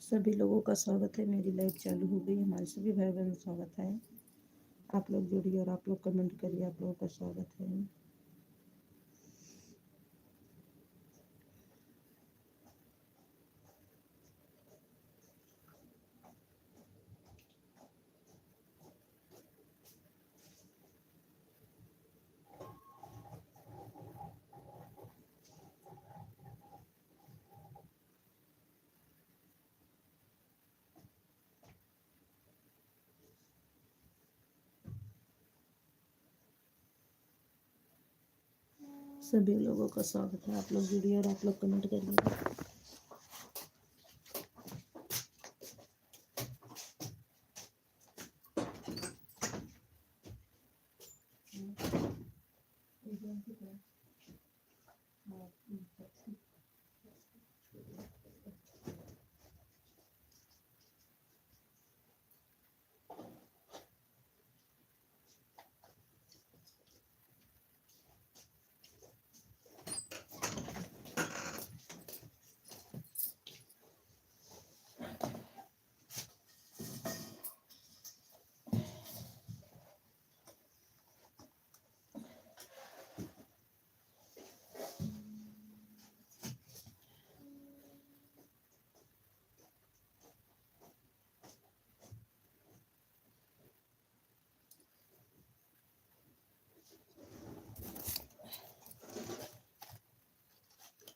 सभी लोगों का स्वागत है। मेरी लाइव चालू हो गई। हमारे सभी भाई बहनों का स्वागत है। आप लोग जुड़िए और आप लोग कमेंट करिए। आप लोगों का स्वागत है। सभी लोगों का स्वागत है। आप लोग जुड़िए और आप लोग कमेंट करिए।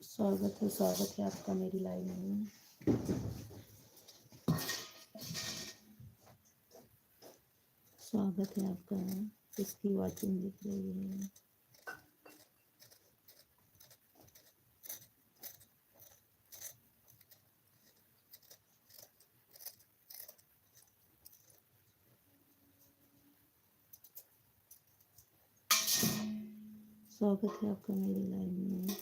स्वागत है आपका मेरी लाइव में। स्वागत है आपका। किसकी वाचिंग दिख रही है? स्वागत है आपका मेरी लाइव में।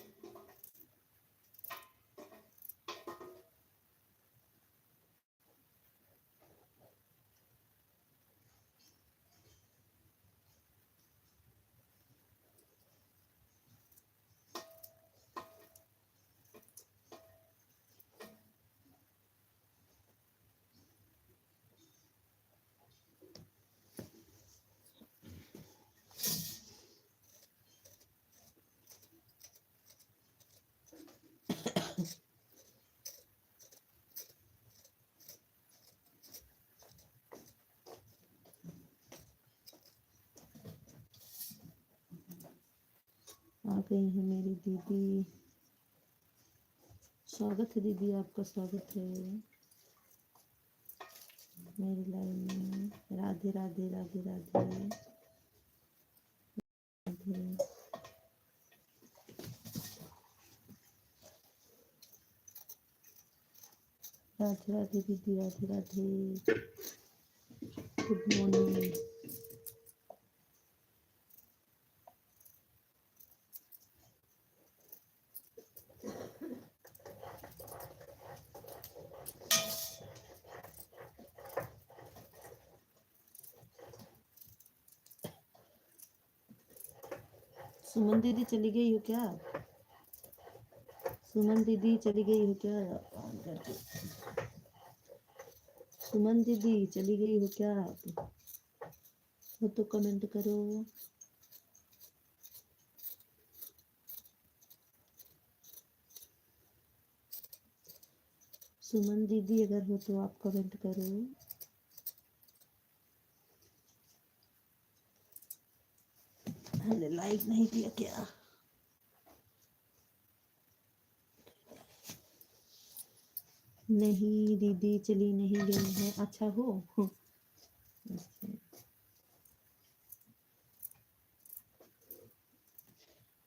आ गई है मेरी दीदी। स्वागत है दीदी, आपका स्वागत है मेरी लाइव में। राधे राधे राधे राधे राधे। राधे राधे दीदी, राधे राधे। Good morning. सुमन दीदी चली गई हो क्या? सुमन दीदी चली गई हो क्या? सुमन दीदी चली गई हो क्या? वो तो कमेंट करो। सुमन दीदी अगर हो तो आप कमेंट करो। हमने लाइक नहीं किया क्या? नहीं दीदी चली नहीं गई है। अच्छा हो।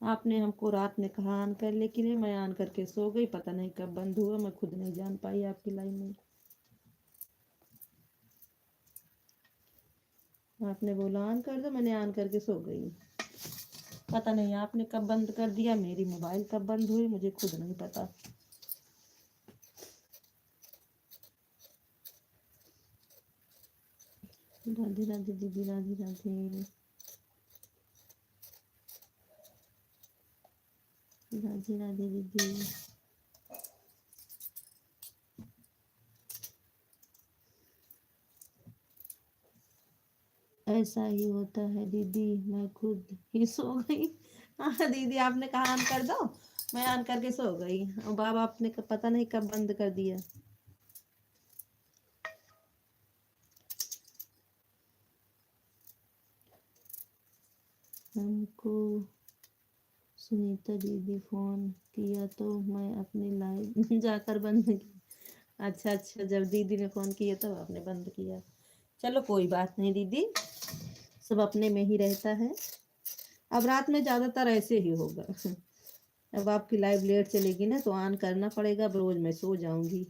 आपने हमको रात में कहा ऑन कर, लेकिन मैं ऑन करके सो गई। पता नहीं कब बंद हुआ, मैं खुद नहीं जान पाई आपकी लाइन में। आपने बोला ऑन कर दो, मैंने ऑन करके सो गई। पता नहीं आपने कब बंद कर दिया, मेरी मोबाइल कब बंद हुई, मुझे खुद नहीं पता। राधे राधे दीदी, राधे राधे राधे राधे दीदी। ऐसा ही होता है दीदी, मैं खुद ही सो गई। हाँ दीदी, आपने कहा ऑन कर दो, मैं ऑन करके सो गई और बाबा आपने पता नहीं कब बंद कर दिया। हमको सुनीता दीदी फोन किया तो मैं अपनी लाइव जाकर बंद की। अच्छा अच्छा, जब दीदी ने फोन किया तब आपने बंद किया। चलो कोई बात नहीं दीदी, सब अपने में ही रहता है। अब रात में ज्यादातर ऐसे ही होगा। अब आपकी लाइव लेट चलेगी ना तो ऑन करना पड़ेगा। अब रोज मैं सो जाऊंगी,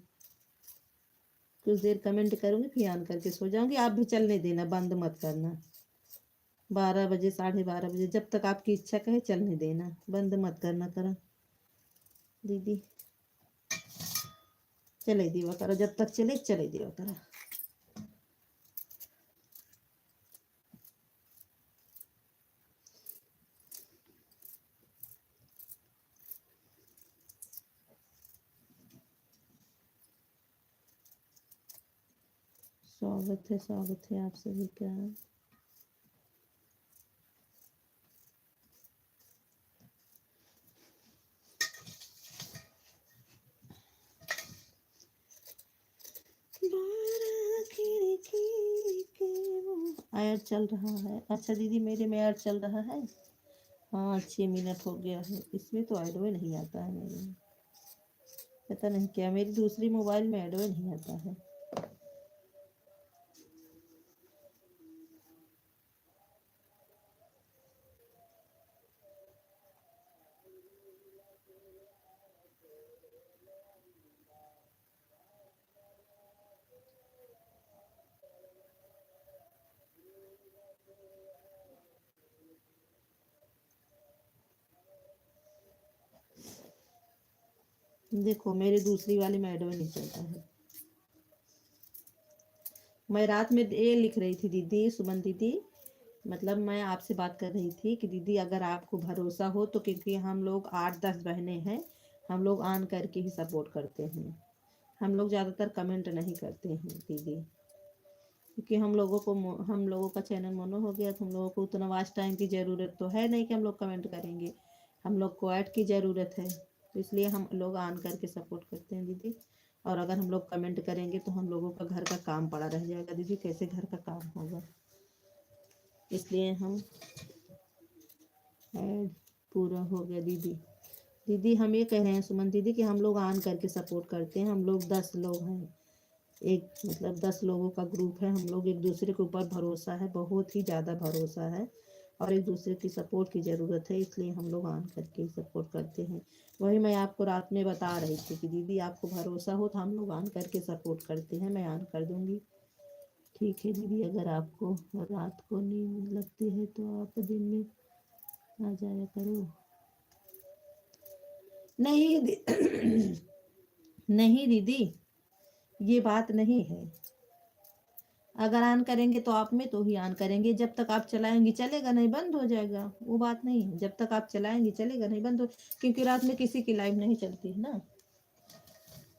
कुछ देर कमेंट करूंगी फिर ऑन करके सो जाऊंगी। आप भी चलने देना, बंद मत करना। 12 बजे 12:30 बजे जब तक आपकी इच्छा कहे चलने देना, बंद मत करना करा दीदी। चले दिया करो, जब तक चले चले दिया करो। स्वागत है आप सभी का। ऐड चल रहा है। अच्छा दीदी, मेरे में ऐड चल रहा है। हाँ 6 मिनट हो गया है, इसमें तो ऐड नहीं आता है मेरे में। पता नहीं क्या, मेरी दूसरी मोबाइल में ऐड नहीं आता है। देखो मेरी दूसरी वाली में ऐड नहीं चलता है। मैं रात में ये लिख रही थी दीदी, सुमन दीदी, मतलब मैं आपसे बात कर रही थी कि दीदी अगर आपको भरोसा हो तो, क्योंकि हम लोग 8-10 बहनें हैं, हम लोग ऑन करके ही सपोर्ट करते हैं। हम लोग ज़्यादातर कमेंट नहीं करते हैं दीदी, क्योंकि हम लोगों का चैनल मोनो हो गया तो हम लोगों को उतना वॉच टाइम की ज़रूरत तो है नहीं कि हम लोग कमेंट करेंगे। हम लोग को ऐड की ज़रूरत है, तो इसलिए हम लोग ऑन करके सपोर्ट करते हैं दीदी। और अगर हम लोग कमेंट करेंगे तो हम लोगों का घर का काम पड़ा रह जाएगा दीदी, कैसे घर का काम होगा। इसलिए हम ऐड पूरा हो गया दीदी। दीदी हम ये कह रहे हैं सुमन दीदी कि हम लोग ऑन करके सपोर्ट करते हैं। हम लोग 10 लोग हैं, एक मतलब 10 लोगों का ग्रुप है। हम लोग एक दूसरे के ऊपर भरोसा है, बहुत ही ज़्यादा भरोसा है, और एक दूसरे की सपोर्ट की ज़रूरत है, इसलिए हम लोग ऑन करके सपोर्ट करते हैं। वही मैं आपको रात में बता रही थी कि दीदी आपको भरोसा हो तो हम लोग ऑन करके सपोर्ट करते हैं, मैं ऑन कर दूंगी। ठीक है दीदी, अगर आपको रात को नींद लगती है तो आप दिन में आ जाया करो। नहीं नहीं दीदी, ये बात नहीं है। अगर ऑन करेंगे तो आप में तो ही ऑन करेंगे, जब तक आप चलाएंगे चलेगा, नहीं बंद हो जाएगा, वो बात नहीं है। जब तक आप चलाएंगे चलेगा, नहीं बंद हो, क्योंकि रात में किसी की लाइव नहीं चलती है ना।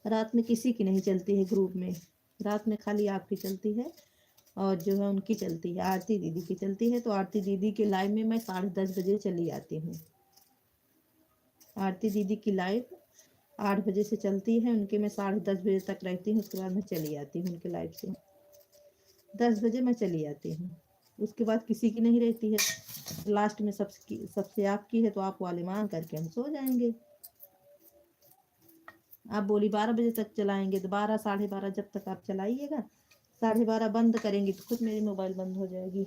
रात में किसी की नहीं चलती है ग्रुप में, रात में खाली आपकी चलती है, और जो है उनकी चलती है, आरती दीदी की चलती है। तो आरती दीदी के लाइव में मैं 10:30 बजे चली आती हूँ। आरती दीदी की लाइव 8 बजे से चलती है, उनके मैं 10:30 बजे तक रहती हूँ, उसके बाद मैं चली आती हूँ उनके लाइव से। 10 बजे मैं चली आती हूँ, उसके बाद किसी की नहीं रहती है। लास्ट में सबसे आपकी है, तो आप वाले मान करके हम सो जाएंगे। आप बोली 12 बजे तक चलाएंगे, तो 12 12:30 जब तक आप चलाइएगा, 12:30 बंद करेंगी तो खुद मेरी मोबाइल बंद हो जाएगी।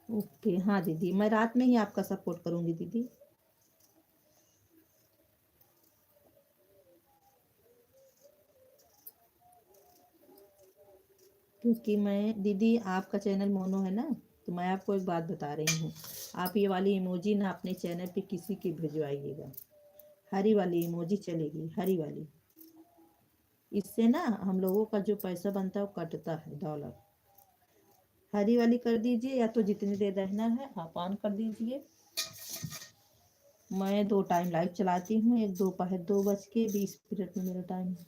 ओके हाँ दीदी, मैं रात में ही आपका सपोर्ट करूंगी दीदी। क्योंकि मैं दीदी, आपका चैनल मोनो है ना, तो मैं आपको एक बात बता रही हूँ। आप ये वाली इमोजी ना अपने चैनल पे किसी की भिजवाइएगा, हरी वाली इमोजी चलेगी, हरी वाली। इससे ना हम लोगों का जो पैसा बनता है वो कटता है, डॉलर। हरी वाली कर दीजिए, या तो जितनी देर रहना है आप ऑन कर दीजिए। मैं 2 टाइम लाइव चलाती हूँ, एक दोपहर 2:20 में मेरा टाइम है।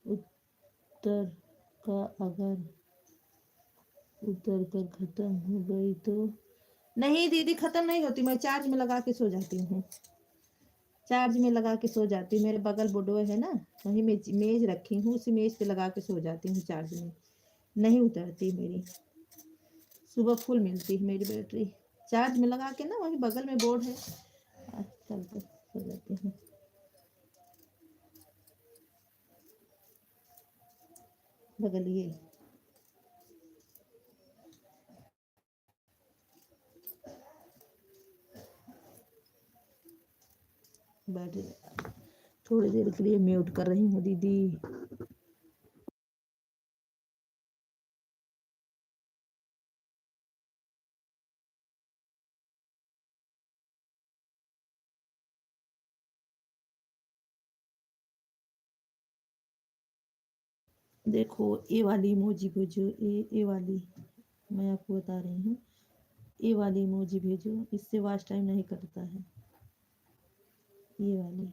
उत्तर का अगर उतर कर खत्म हो गई तो नहीं दीदी, खत्म नहीं होती, मैं चार्ज में लगा के सो जाती हूँ। चार्ज में लगा के सो जाती हूँ, मेरे बगल बुडोए है ना, वहीं मेज रखी हूँ, उसी मेज पे लगा के सो जाती हूँ चार्ज में, नहीं उतरती मेरी। सुबह फुल मिलती है मेरी बैटरी, चार्ज में लगा के ना, वहीं बगल में बोर्ड है, चल के सो जाती हूँ। बगलिए बैटरी थोड़ी देर के लिए म्यूट कर रही हूँ दीदी। देखो ये वाली इमोजी भेजो, ये वाली मैं आपको बता रही हूँ, ये वाली इमोजी भेजो, इससे वॉच टाइम नहीं कटता है, ये वाली।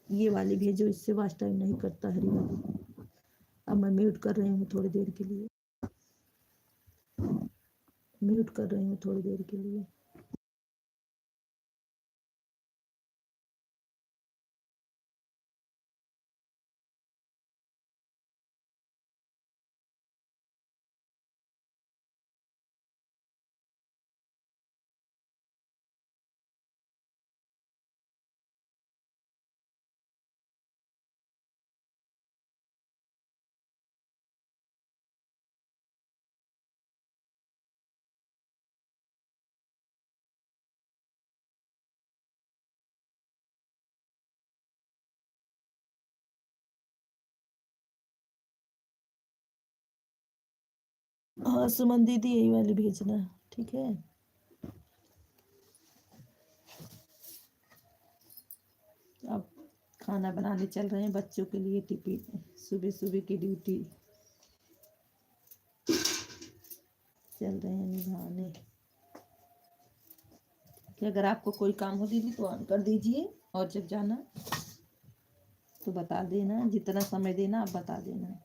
ये वाली भेजो, इससे वॉच टाइम नहीं कटता, हरी वाली। अब मैं म्यूट कर रही हूँ थोड़ी देर के लिए, म्यूट कर रही हूँ थोड़ी देर के लिए। हाँ सुमन दीदी यही वाली भेजना, ठीक है। अब खाना बनाने चल रहे हैं बच्चों के लिए टिफिन, सुबह सुबह की ड्यूटी चल रहे हैं निभाने। कि अगर आपको कोई काम हो दीदी तो ऑन कर दीजिए, और जब जाना तो बता देना, जितना समय देना आप बता देना,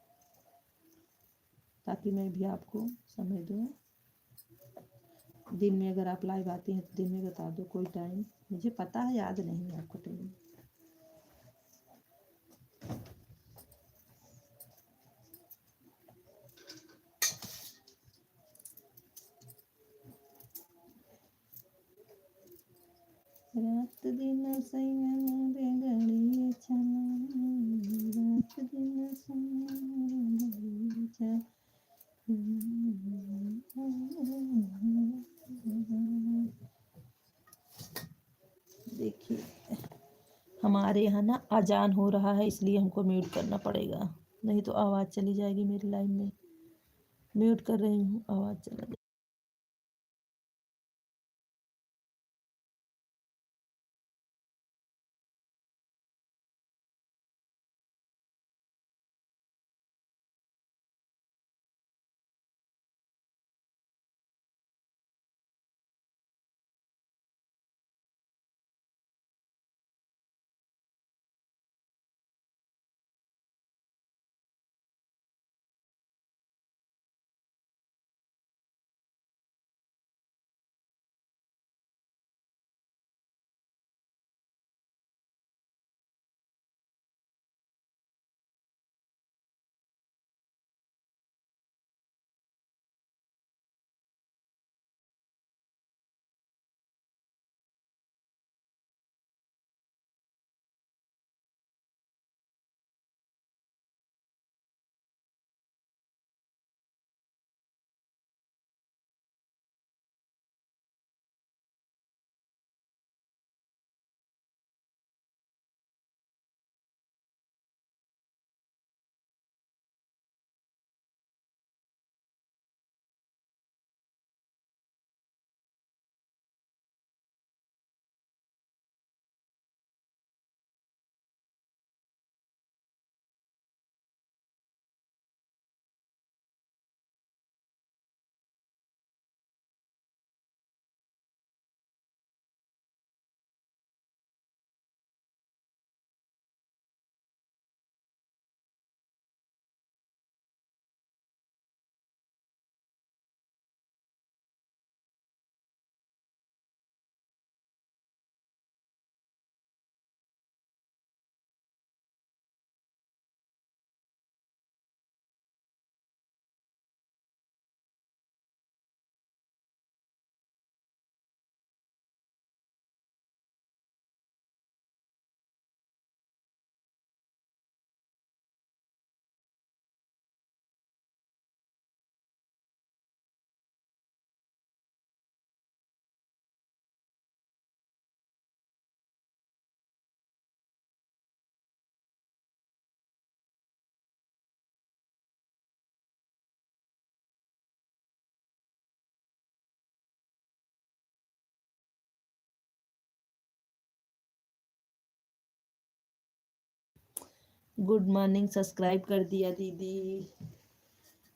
ताकि मैं भी आपको समय दूँ। दिन में अगर आप लाइव आती हैं तो दिन में बता दो कोई टाइम, मुझे पता है याद नहीं है आपको टाइम। रात दिन सैया रे गड़िए चला, रात दिन सैया रे गड़िए चला। देखिए हमारे यहाँ ना अजान हो रहा है, इसलिए हमको म्यूट करना पड़ेगा, नहीं तो आवाज़ चली जाएगी मेरी लाइव में। म्यूट कर रही हूँ, आवाज़ चला जाएगी। गुड मॉर्निंग सब्सक्राइब कर दिया दीदी।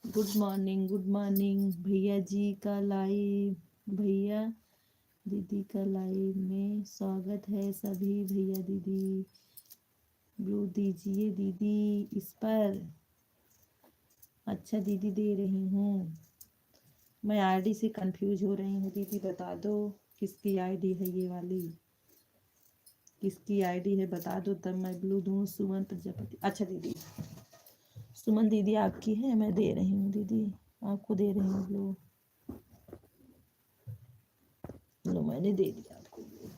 गुड मॉर्निंग भैया जी का लाइव, भैया दीदी का लाइव में स्वागत है सभी भैया दीदी। ब्लू दीजिए दीदी इस पर। अच्छा दीदी दे रही हूँ। मैं आईडी से कंफ्यूज हो रही हूँ दीदी, बता दो किसकी आईडी है ये वाली, किसकी आईडी है बता दो तब मैं ब्लू दूँ। सुमन प्रजापति, अच्छा दीदी सुमन दीदी आपकी है, मैं दे रही हूँ दीदी, आपको दे रही हूँ ब्लू। लो मैंने दे दिया आपको ब्लू।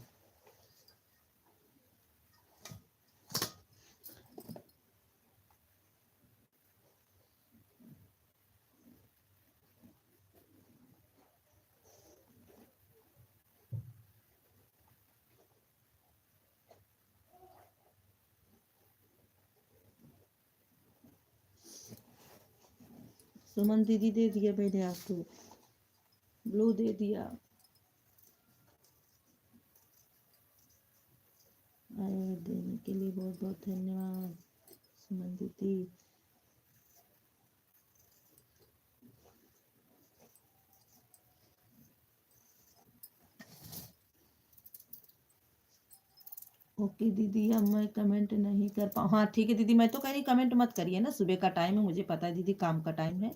सुमन दीदी दे दिया मैंने आपको, ब्लू दे दिया। और देने के लिए बहुत बहुत धन्यवाद सुमन दीदी। ओके दीदी अब मैं कमेंट नहीं कर पाऊँ। हाँ ठीक है दीदी, मैं तो कह रही कमेंट मत करिए ना, सुबह का टाइम है, मुझे पता है दीदी काम का टाइम है,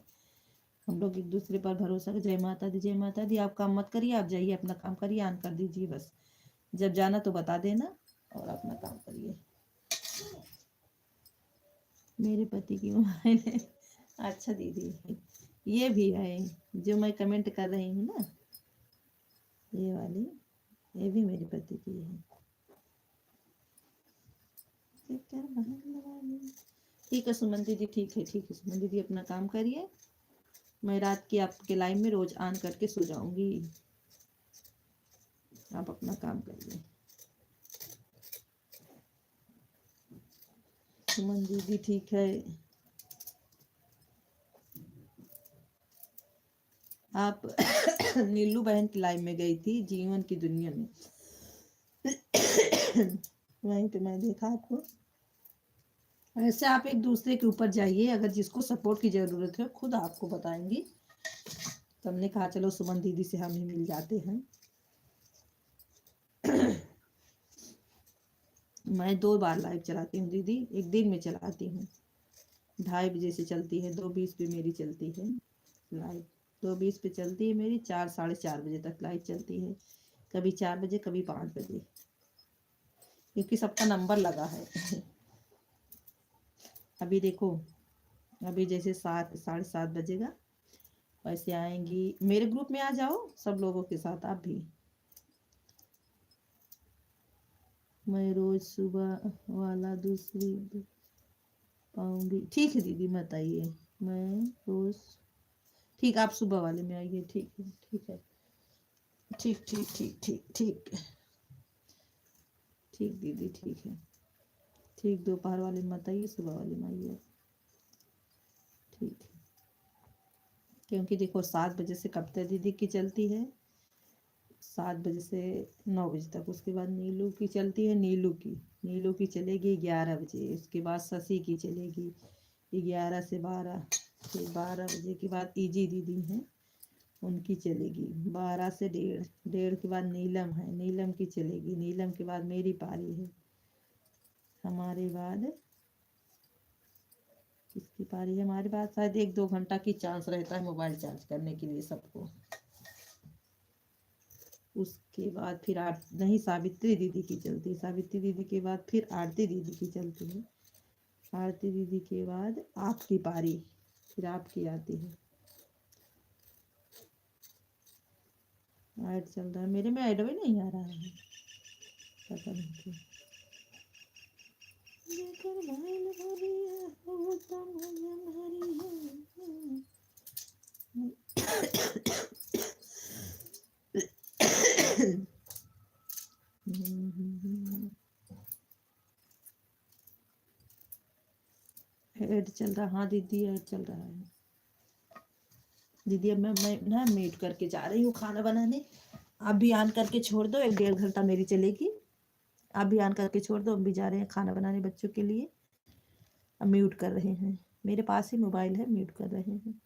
हम लोग एक दूसरे पर भरोसा कर। जय माता दी जय माता दी। आप काम मत करिए, आप जाइए अपना काम करिए, ऑन कर दीजिए बस, जब जाना तो बता देना और अपना काम करिए। मेरे पति की मोबाइल है। अच्छा दीदी ये भी है जो मैं कमेंट कर रही हूँ ना, ये वाली, ये भी मेरे पति की है। ठीक है सुमन दीदी, ठीक है सुमन दीदी अपना काम करिए, मैं रात की आपके लाइव में रोज ऑन करके सो जाऊंगी, आप अपना काम करिए। सुमन दीदी ठीक है। आप नीलू बहन की लाइव में गई थी जीवन की दुनिया में, वहीं पे मैं देखा आपको। ऐसे आप एक दूसरे के ऊपर जाइए, अगर जिसको सपोर्ट की जरूरत है खुद आपको बताएंगी। तो हमने कहा चलो सुमन दीदी से हम ही मिल जाते हैं। मैं 2 बार लाइव चलाती हूँ दीदी, एक दिन में चलाती हूँ, 2:30 से चलती है, 2:20 पे मेरी चलती है लाइव, 2:20 पे चलती है मेरी, 4 साढ़े 4 बजे तक लाइव चलती है, कभी 4 बजे कभी 5 बजे, क्योंकि सबका नंबर लगा है। अभी देखो, अभी जैसे 7 साढ़े 7 बजेगा, वैसे आएंगी, मेरे ग्रुप में आ जाओ सब लोगों के साथ आप भी। मैं रोज सुबह वाला दूसरी पाऊंगी, ठीक है दीदी मत आइए, मैं रोज, ठीक आप सुबह वाले में आइए, ठीक है ठीक है, ठीक ठीक ठीक ठीक ठीक ठीक दीदी ठीक है, ठीक दोपहर वाले में मत आइए, सुबह वाले में आइए, ठीक है। क्योंकि देखो 7 बजे से कविता दीदी की चलती है, 7 बजे से 9 बजे तक, उसके बाद नीलू की चलती है, नीलू की चलेगी 11 बजे, उसके बाद शशि की चलेगी 11 से 12, फिर 12 बजे के बाद ईजी दीदी हैं उनकी चलेगी 12 से 1:30, 1:30 के बाद नीलम है, नीलम की चलेगी, नीलम के बाद मेरी पारी है, हमारे बाद किसकी पारी है, हमारे बाद शायद 1-2 घंटा की चांस रहता है मोबाइल चार्ज करने के लिए सबको। उसके बाद फिर नहीं सावित्री दीदी की चलती है, सावित्री दीदी के बाद फिर आरती दीदी की चलती है, आरती दीदी के बाद आपकी पारी, फिर आपकी आती है। ऐड चल रहा है मेरे में, ऐड भी नहीं आ रहा है, पता नहीं क्यों। ऐड चल रहा, हाँ दीदी ऐड चल रहा है दीदी। अब मैं ना म्यूट करके जा रही हूँ खाना बनाने, आप भी ऑन करके छोड़ दो, 1-1.5 घंटा मेरी चलेगी, आप भी ऑन करके छोड़ दो, हम भी जा रहे हैं खाना बनाने बच्चों के लिए। अब म्यूट कर रहे हैं, मेरे पास ही मोबाइल है, म्यूट कर रहे हैं।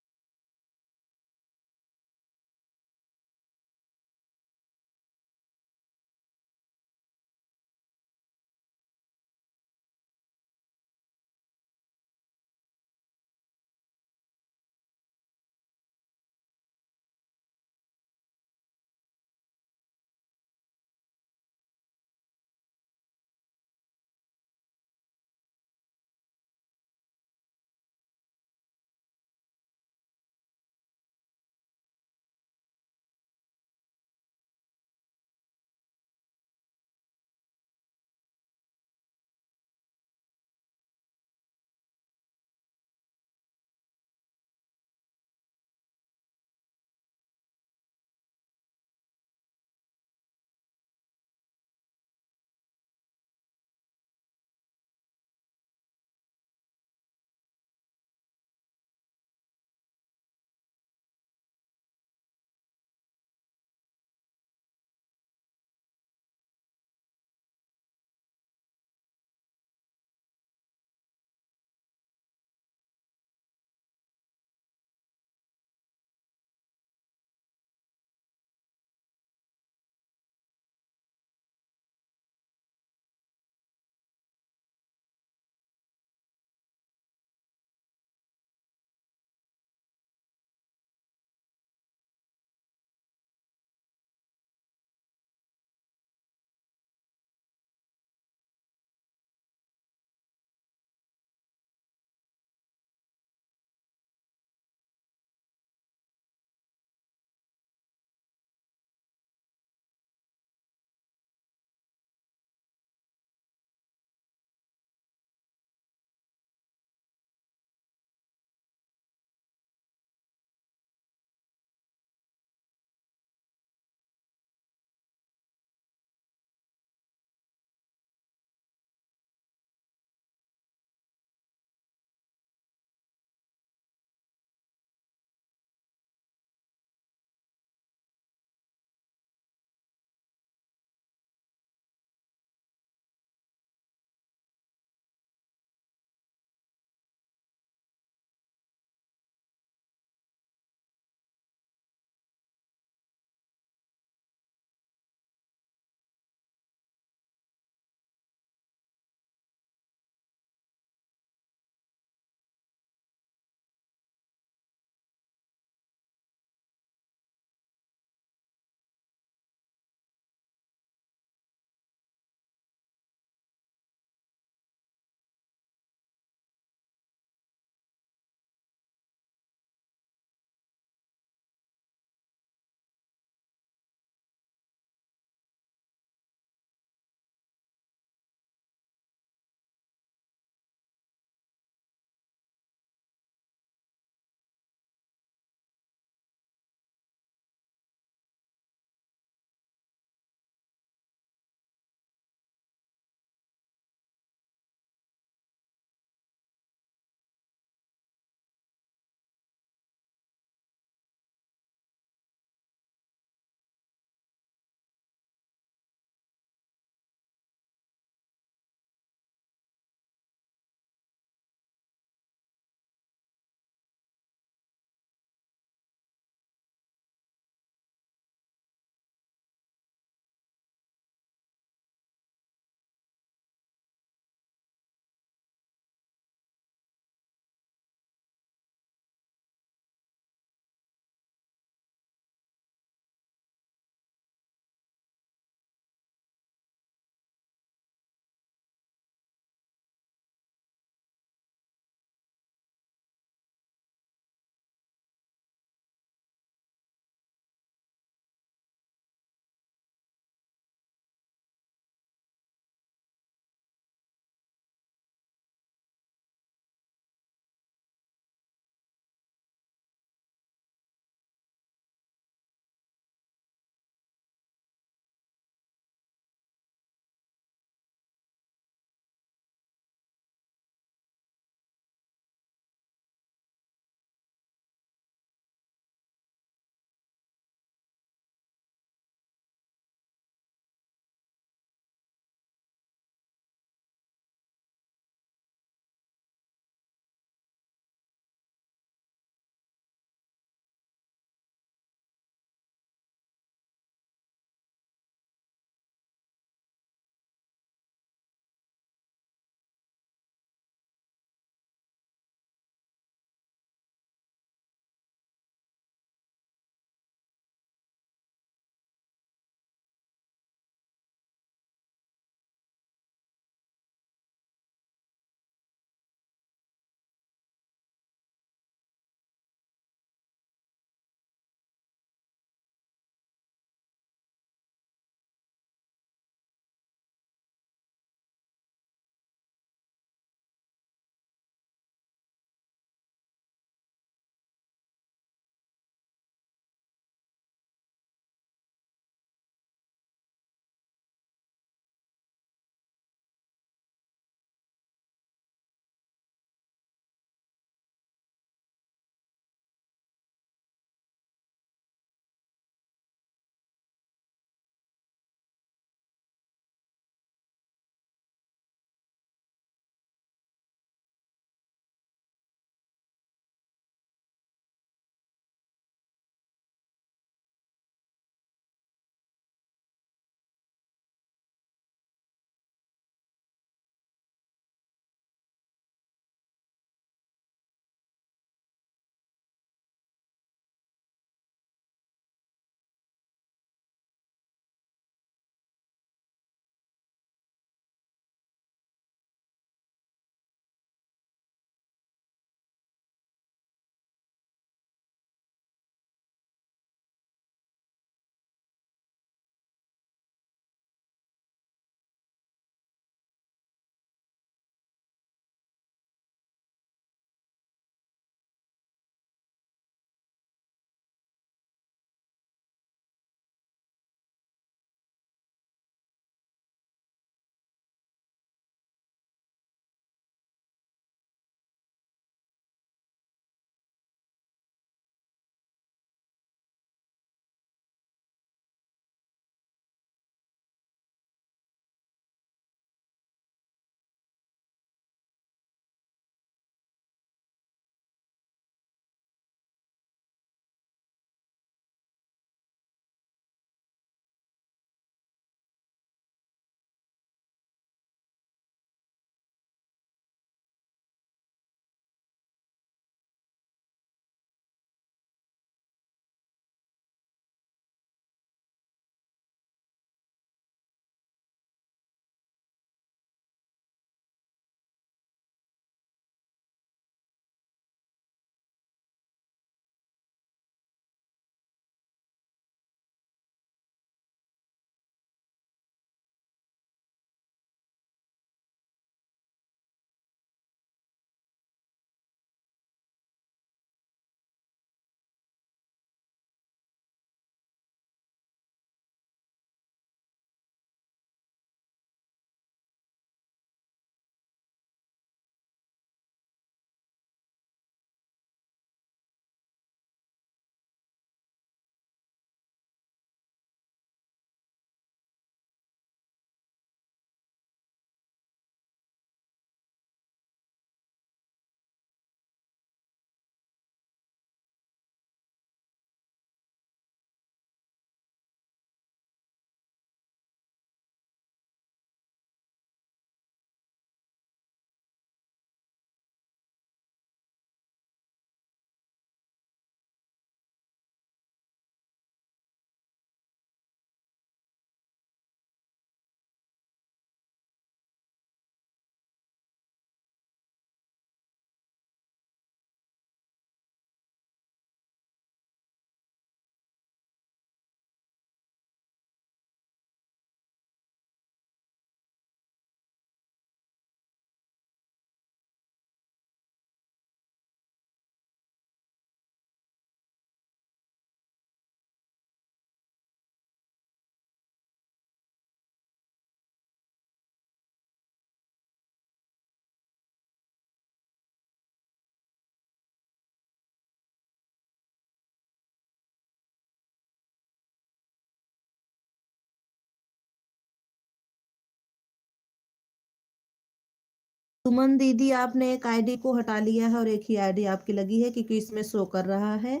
सुमन दीदी, आपने एक आईडी को हटा लिया है और एक ही आईडी आपकी लगी है, क्योंकि इसमें शो कर रहा है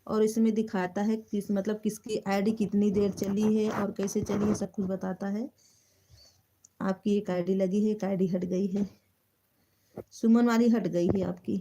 और इसमें दिखाता है किस मतलब किसकी आईडी कितनी देर चली है और कैसे चली है, सब कुछ बताता है। आपकी एक आईडी लगी है, एक आईडी हट गई है। सुमन वाली हट गई है आपकी।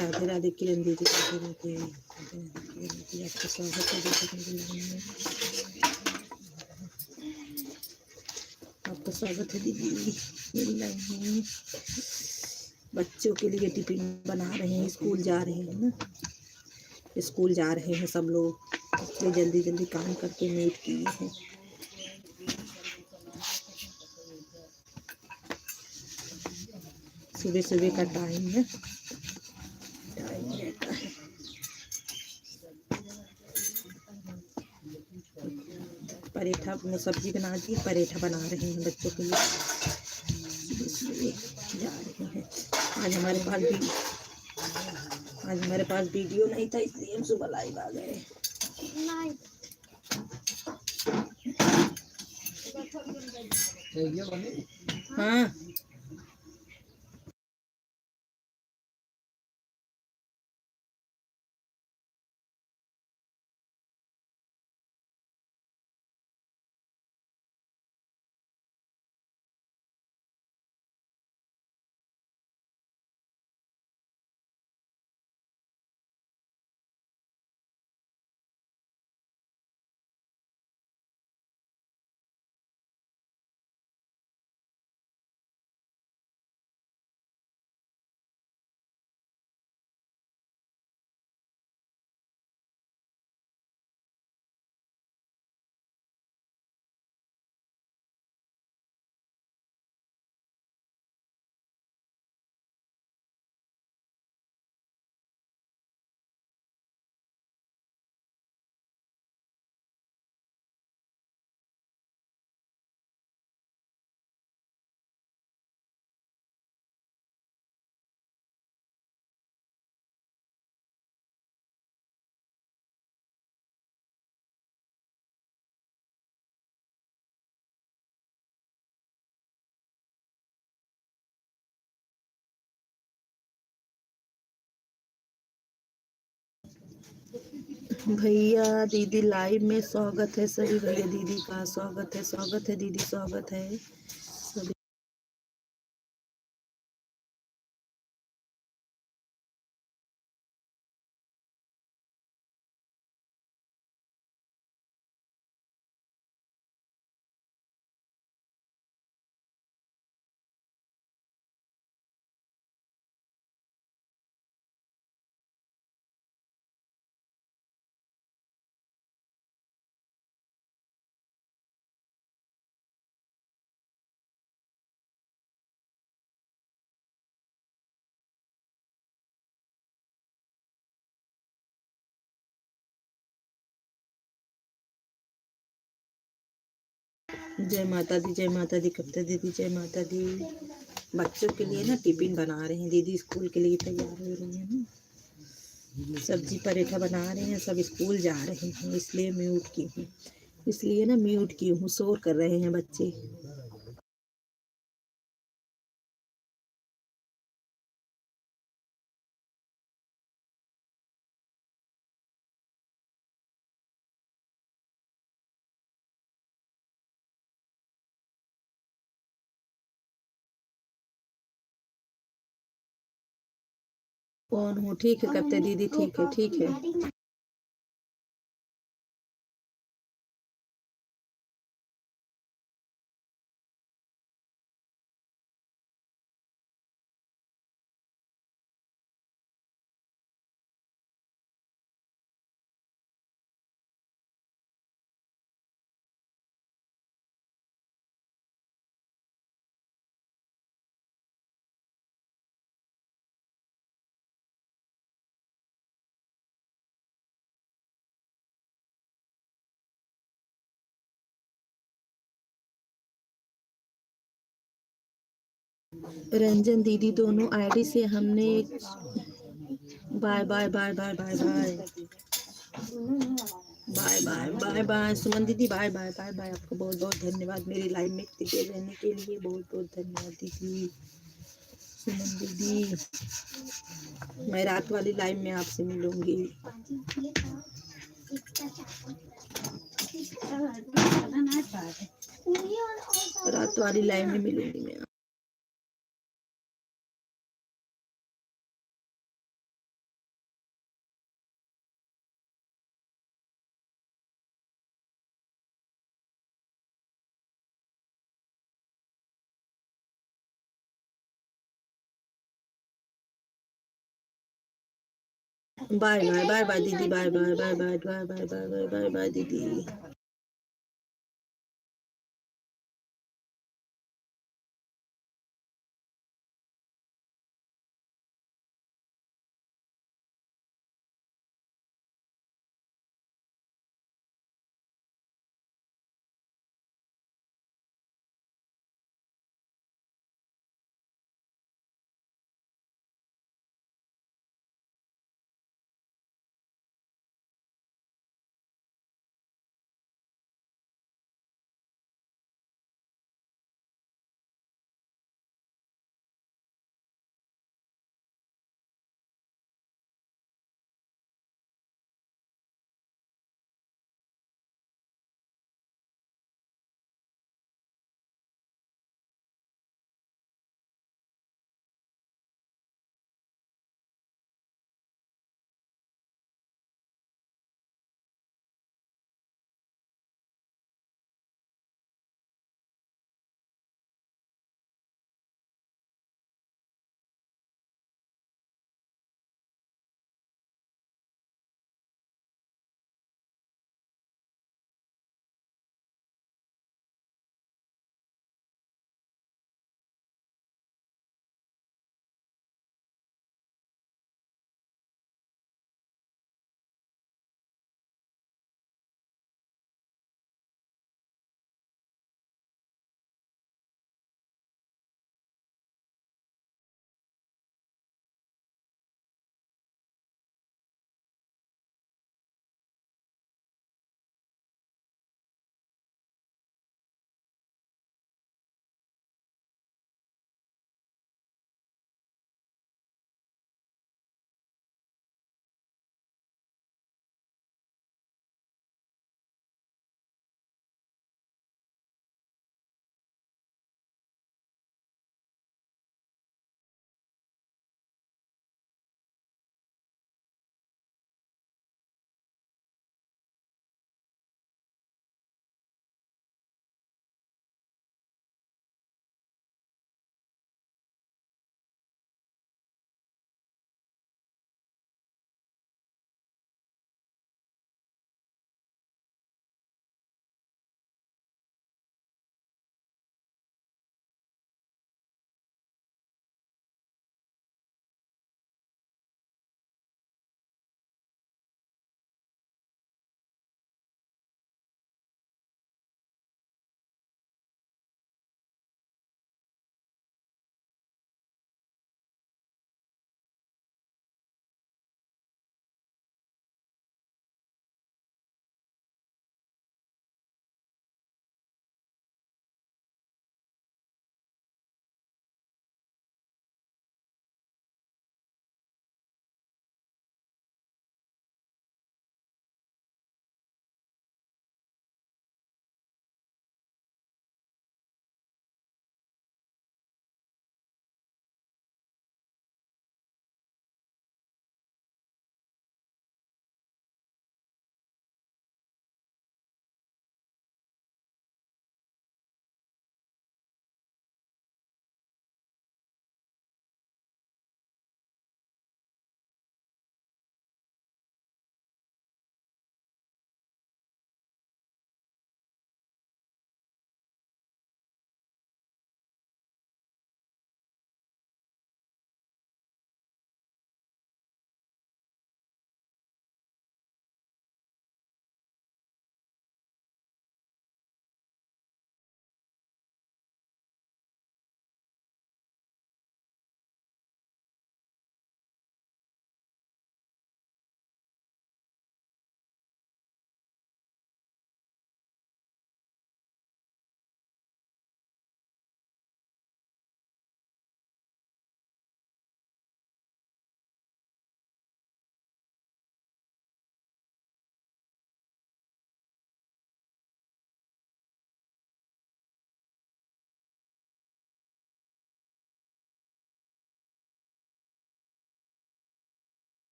राधे राधे किरण दीदी, राधे राधे, राधे राधे किरण दीदी, आपका स्वागत है दीदी मेरी लाइन में। आपका स्वागत है दीदी मेरी लाइन में। बच्चों के लिए टिफिन बना रहे हैं, स्कूल जा रहे हैं ना, स्कूल जा रहे हैं सब लोग, इसलिए जल्दी जल्दी काम करके म्यूट किए हैं। सुबह सुबह का टाइम है, टाइम रहता है। परेठा में सब्जी बना दी, परेठा बना रहे हैं बच्चों के लिए, सुबह सुबह जा रहे हैं। आज हमारे पास वीडियो नहीं था, इसलिए हम सुबह लाइव आ गए। हाँ भैया दीदी लाइव में स्वागत है सभी भैया दीदी का, स्वागत है दीदी, स्वागत है सभी। जय माता दी, जय माता दी, कविता दीदी जय माता दी। बच्चों के लिए ना टिफिन बना रहे हैं दीदी, स्कूल के लिए तैयार हो रही है ना, सब्जी पराठा बना रहे हैं, सब स्कूल जा रहे हैं, इसलिए म्यूट की हूँ, इसलिए ना म्यूट की हूँ, शोर कर रहे हैं बच्चे। कौन हूँ? ठीक है कविता दीदी, ठीक है ठीक है। रंजन दीदी दोनों आईडी से हमने bye bye bye bye bye bye bye bye bye bye. Suman दीदी बाय बाय बाय बाय। आपको बहुत बहुत धन्यवाद मेरी लाइव में टिके रहने के लिए, बहुत बहुत धन्यवाद दीदी। सुमन दीदी मैं रात वाली लाइव में आपसे मिलूंगी, रात वाली लाइव में मिलूंगी मैं। बाय बाय बाय बाय दीदी, bye bye bye bye bye bye bye bye bye bye दीदी।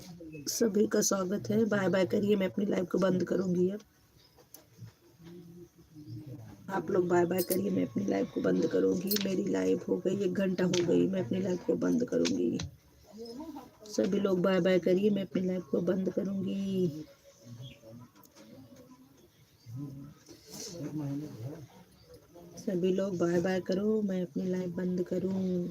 सभी का स्वागत है। बाय बाय करिए, मैं अपनी लाइव को बंद करूंगी अब। आप लोग बाय बाय करिए, मैं अपनी लाइव को बंद करूंगी। मेरी लाइव हो गई 1 घंटा हो गई, मैं अपनी लाइव को बंद करूंगी। सभी लोग बाय बाय करिए, मैं अपनी लाइव को बंद करूंगी। सभी लोग बाय बाय करो, मैं अपनी लाइव बंद करूं।